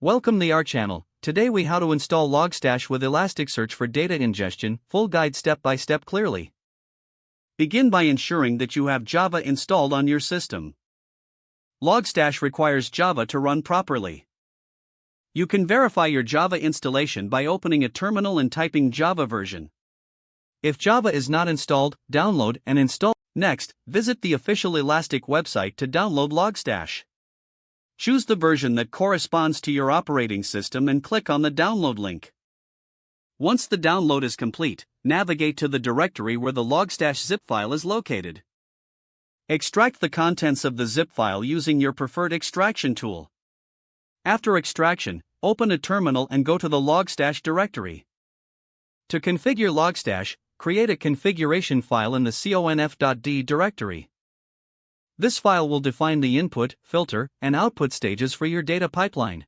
Welcome to our channel. Today we how to install Logstash with Elasticsearch for data ingestion, full guide step by step clearly. Begin by ensuring that you have Java installed on your system. Logstash requires Java to run properly. You can verify your Java installation by opening a terminal and typing Java version. If Java is not installed, download and install. Next, visit the official Elastic website to download Logstash. Choose the version that corresponds to your operating system and click on the download link. Once the download is complete, navigate to the directory where the Logstash zip file is located. Extract the contents of the zip file using your preferred extraction tool. After extraction, open a terminal and go to the Logstash directory. To configure Logstash, create a configuration file in the conf.d directory. This file will define the input, filter, and output stages for your data pipeline.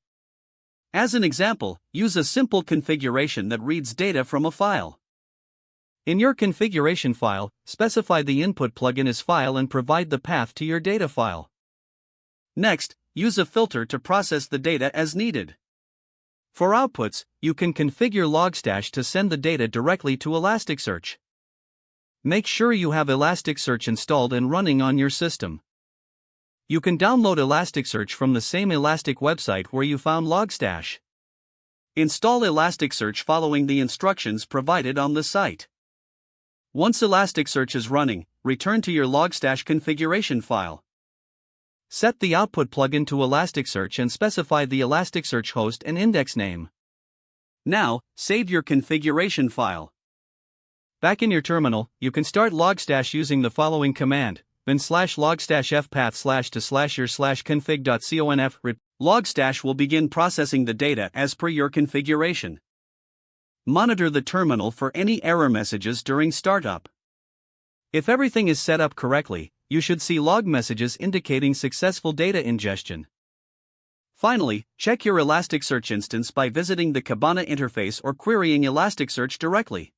As an example, use a simple configuration that reads data from a file. In your configuration file, specify the input plugin as file and provide the path to your data file. Next, use a filter to process the data as needed. For outputs, you can configure Logstash to send the data directly to Elasticsearch. Make sure you have Elasticsearch installed and running on your system. You can download Elasticsearch from the same Elastic website where you found Logstash. Install Elasticsearch following the instructions provided on the site. Once Elasticsearch is running, return to your Logstash configuration file. Set the output plugin to Elasticsearch and specify the Elasticsearch host and index name. Now, save your configuration file. Back in your terminal, you can start Logstash using the following command: bin/logstash fpath/to/your/config.conf. Logstash will begin processing the data as per your configuration. Monitor the terminal for any error messages during startup. If everything is set up correctly, you should see log messages indicating successful data ingestion. Finally, check your Elasticsearch instance by visiting the Kibana interface or querying Elasticsearch directly.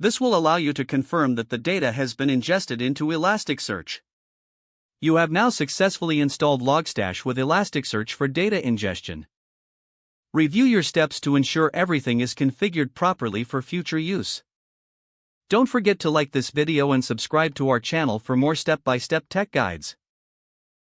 This will allow you to confirm that the data has been ingested into Elasticsearch. You have now successfully installed Logstash with Elasticsearch for data ingestion. Review your steps to ensure everything is configured properly for future use. Don't forget to like this video and subscribe to our channel for more step-by-step tech guides.